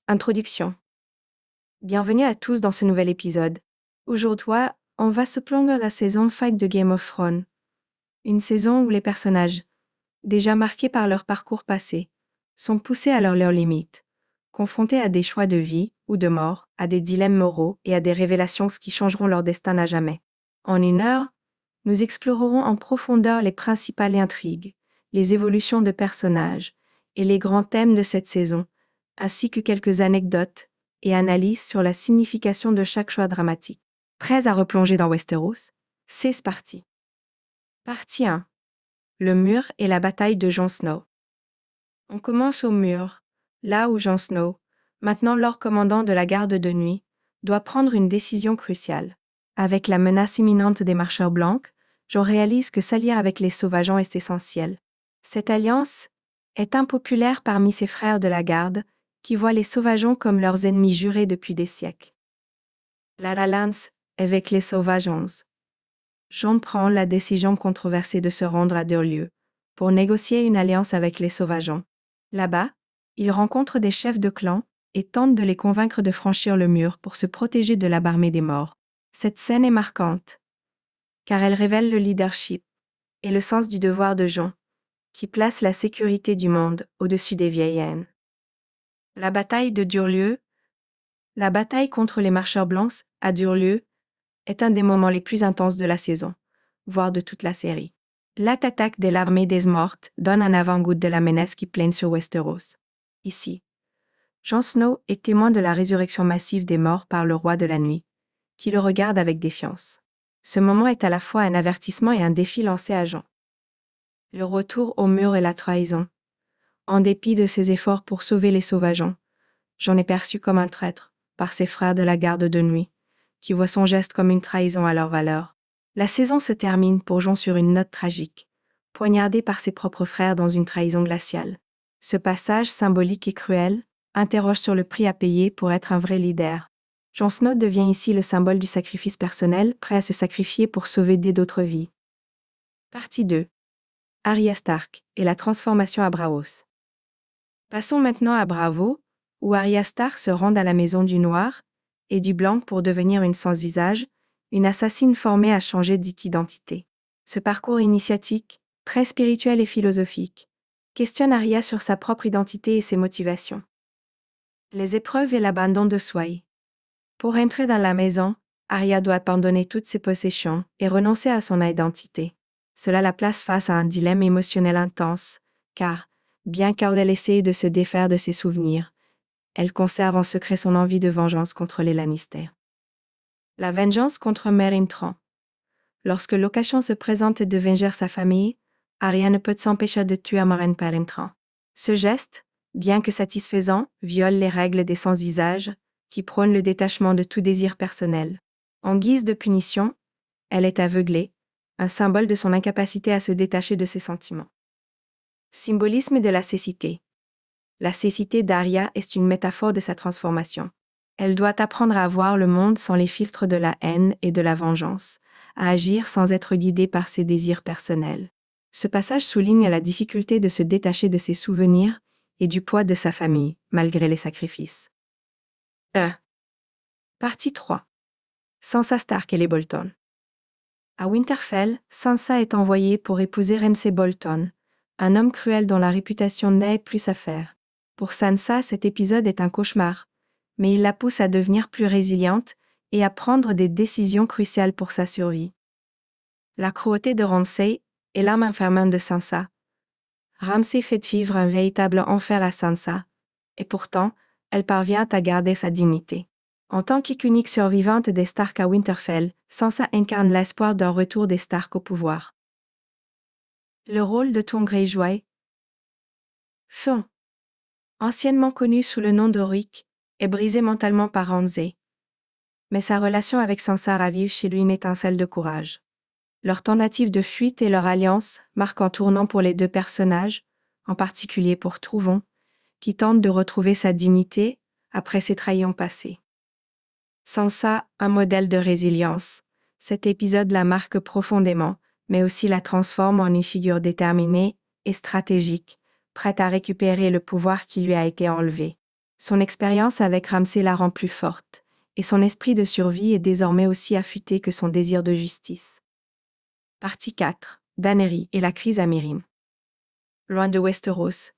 Introduction. Bienvenue à tous dans ce nouvel épisode. Aujourd'hui, on va se plonger dans la saison 5 de Game of Thrones. Une saison où les personnages, déjà marqués par leur parcours passé, sont poussés à leurs limites, confrontés à des choix de vie ou de mort, à des dilemmes moraux et à des révélations qui changeront leur destin à jamais. En une heure, nous explorerons en profondeur les principales intrigues, les évolutions de personnages et les grands thèmes de cette saison, ainsi que quelques anecdotes et analyses sur la signification de chaque choix dramatique. Prêts à replonger dans Westeros? C'est parti. Partie 1. Le mur et la bataille de Jon Snow. On commence au mur, là où Jon Snow, maintenant Lord commandant de la garde de nuit, doit prendre une décision cruciale. Avec la menace imminente des marcheurs blancs, Jon réalise que s'allier avec les sauvageons est essentiel. Cette alliance est impopulaire parmi ses frères de la garde, qui voient les sauvageons comme leurs ennemis jurés depuis des siècles. L'alliance avec les sauvageons. Jon prend la décision controversée de se rendre à Durlieu pour négocier une alliance avec les sauvageons. Là-bas, il rencontre des chefs de clan et tente de les convaincre de franchir le mur pour se protéger de la barmée des morts. Cette scène est marquante, car elle révèle le leadership et le sens du devoir de Jon, qui place la sécurité du monde au-dessus des vieilles haines. La bataille de Durlieu. La bataille contre les marcheurs blancs à Durlieu est un des moments les plus intenses de la saison, voire de toute la série. L'attaque de l'armée des mortes donne un avant-goût de la menace qui plane sur Westeros. Ici, Jon Snow est témoin de la résurrection massive des morts par le roi de la nuit, qui le regarde avec défiance. Ce moment est à la fois un avertissement et un défi lancé à Jon. Le retour au mur et la trahison. En dépit de ses efforts pour sauver les sauvageons, Jon est perçu comme un traître par ses frères de la garde de nuit, qui voient son geste comme une trahison à leur valeur. La saison se termine pour Jon sur une note tragique, poignardé par ses propres frères dans une trahison glaciale. Ce passage symbolique et cruel interroge sur le prix à payer pour être un vrai leader. Jon Snow devient ici le symbole du sacrifice personnel, prêt à se sacrifier pour sauver d'autres vies. Partie 2. Arya Stark et la transformation à Braavos. Passons maintenant à Bravo, où Arya Stark se rend à la maison du noir et du blanc pour devenir une sans-visage, une assassine formée à changer d'identité. Ce parcours initiatique, très spirituel et philosophique, questionne Arya sur sa propre identité et ses motivations. Les épreuves et l'abandon de soi. Pour entrer dans la maison, Arya doit abandonner toutes ses possessions et renoncer à son identité. Cela la place face à un dilemme émotionnel intense, car, bien qu'elle essaie de se défaire de ses souvenirs, elle conserve en secret son envie de vengeance contre les Lannister. La vengeance contre Meryn Trant. Lorsque l'occasion se présente de venger sa famille, Arya ne peut s'empêcher de tuer Meryn Trant. Ce geste, bien que satisfaisant, viole les règles des sans-visage, qui prônent le détachement de tout désir personnel. En guise de punition, elle est aveuglée, un symbole de son incapacité à se détacher de ses sentiments. Symbolisme de la cécité. La cécité d'Arya est une métaphore de sa transformation. Elle doit apprendre à voir le monde sans les filtres de la haine et de la vengeance, à agir sans être guidée par ses désirs personnels. Ce passage souligne la difficulté de se détacher de ses souvenirs et du poids de sa famille, malgré les sacrifices. Partie 3. Sansa Stark et les Bolton. À Winterfell, Sansa est envoyée pour épouser Ramsay Bolton, un homme cruel dont la réputation n'est plus à faire. Pour Sansa, cet épisode est un cauchemar, mais il la pousse à devenir plus résiliente et à prendre des décisions cruciales pour sa survie. La cruauté de Ramsay est l'âme infernale de Sansa. Ramsay fait vivre un véritable enfer à Sansa, et pourtant, elle parvient à garder sa dignité. En tant qu'unique survivante des Stark à Winterfell, Sansa incarne l'espoir d'un retour des Stark au pouvoir. Le rôle de Tom Greyjoy. Son, anciennement connu sous le nom d'Oric, est brisé mentalement par Ramsay. Mais sa relation avec Sansa ravive chez lui une étincelle de courage. Leur tentative de fuite et leur alliance marquent un tournant pour les deux personnages, en particulier pour Trouvon, qui tente de retrouver sa dignité après ses trahisons passées. Sansa, un modèle de résilience. Cet épisode la marque profondément, mais aussi la transforme en une figure déterminée et stratégique, prête à récupérer le pouvoir qui lui a été enlevé. Son expérience avec Ramsay la rend plus forte, et son esprit de survie est désormais aussi affûté que son désir de justice. Partie 4. Daenerys et la crise à Meereen. Loin de Westeros,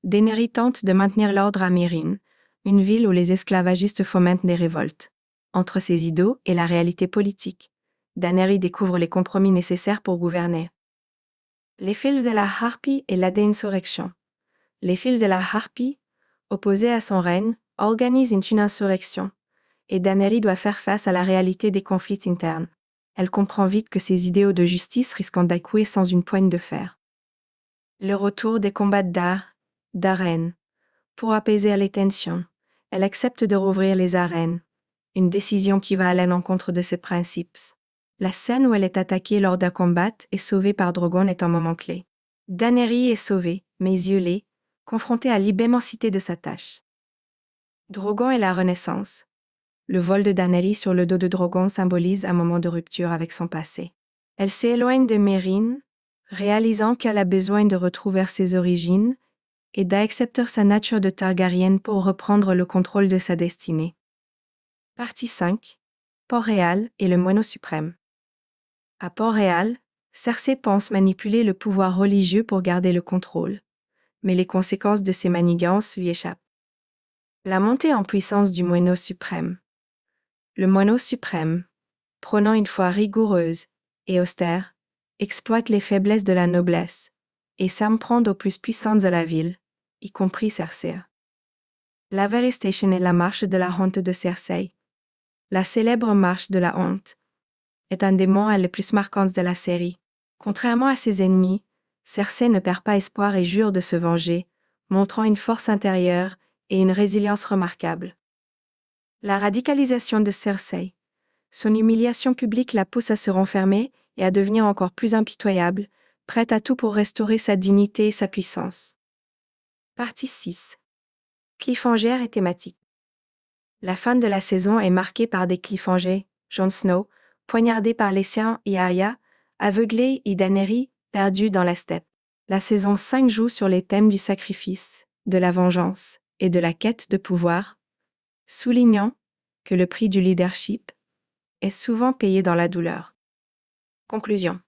Daenerys tente de maintenir l'ordre à Meereen, une ville où les esclavagistes fomentent des révoltes. Entre ses idéaux et la réalité politique, Daenerys découvre les compromis nécessaires pour gouverner. Les fils de la Harpie et la déinsurrection. Les fils de la Harpie, opposés à son règne, organisent une insurrection, et Daenerys doit faire face à la réalité des conflits internes. Elle comprend vite que ses idéaux de justice risquent d'échouer sans une poigne de fer. Le retour des combats d'arènes. Pour apaiser les tensions, elle accepte de rouvrir les arènes, une décision qui va à l'encontre de ses principes. La scène où elle est attaquée lors d'un combat et sauvée par Drogon est un moment clé. Daenerys est sauvée, mais isolée, confrontée à l'immensité de sa tâche. Drogon et la Renaissance. Le vol de Daenerys sur le dos de Drogon symbolise un moment de rupture avec son passé. Elle s'éloigne de Meereen, réalisant qu'elle a besoin de retrouver ses origines et d'accepter sa nature de Targaryen pour reprendre le contrôle de sa destinée. Partie 5. Port-Réal et le moineau suprême. À Port-Réal, Cersei pense manipuler le pouvoir religieux pour garder le contrôle, mais les conséquences de ces manigances lui échappent. La montée en puissance du moineau suprême. Le moineau suprême, prônant une foi rigoureuse et austère, exploite les faiblesses de la noblesse et s'en prend aux plus puissantes de la ville, y compris Cersei. La Very Station est la marche de la honte de Cersei. La célèbre marche de la honte est un des moments les plus marquants de la série. Contrairement à ses ennemis, Cersei ne perd pas espoir et jure de se venger, montrant une force intérieure et une résilience remarquables. La radicalisation de Cersei. Son humiliation publique la pousse à se renfermer et à devenir encore plus impitoyable, prête à tout pour restaurer sa dignité et sa puissance. Partie 6. Cliffhanger et thématique. La fin de la saison est marquée par des cliffhangers. Jon Snow, poignardé par les siens et Arya, aveuglé et Daenerys, perdue dans la steppe. La saison 5 joue sur les thèmes du sacrifice, de la vengeance et de la quête de pouvoir, soulignant que le prix du leadership est souvent payé dans la douleur. Conclusion.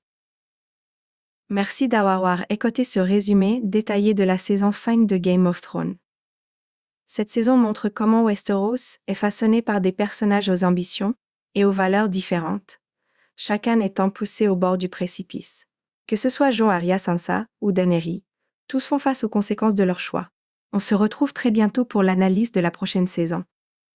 Merci d'avoir écouté ce résumé détaillé de la saison 5 de Game of Thrones. Cette saison montre comment Westeros est façonné par des personnages aux ambitions et aux valeurs différentes, chacun étant poussé au bord du précipice. Que ce soit Jon Arya Sansa ou Daenerys, tous font face aux conséquences de leurs choix. On se retrouve très bientôt pour l'analyse de la prochaine saison.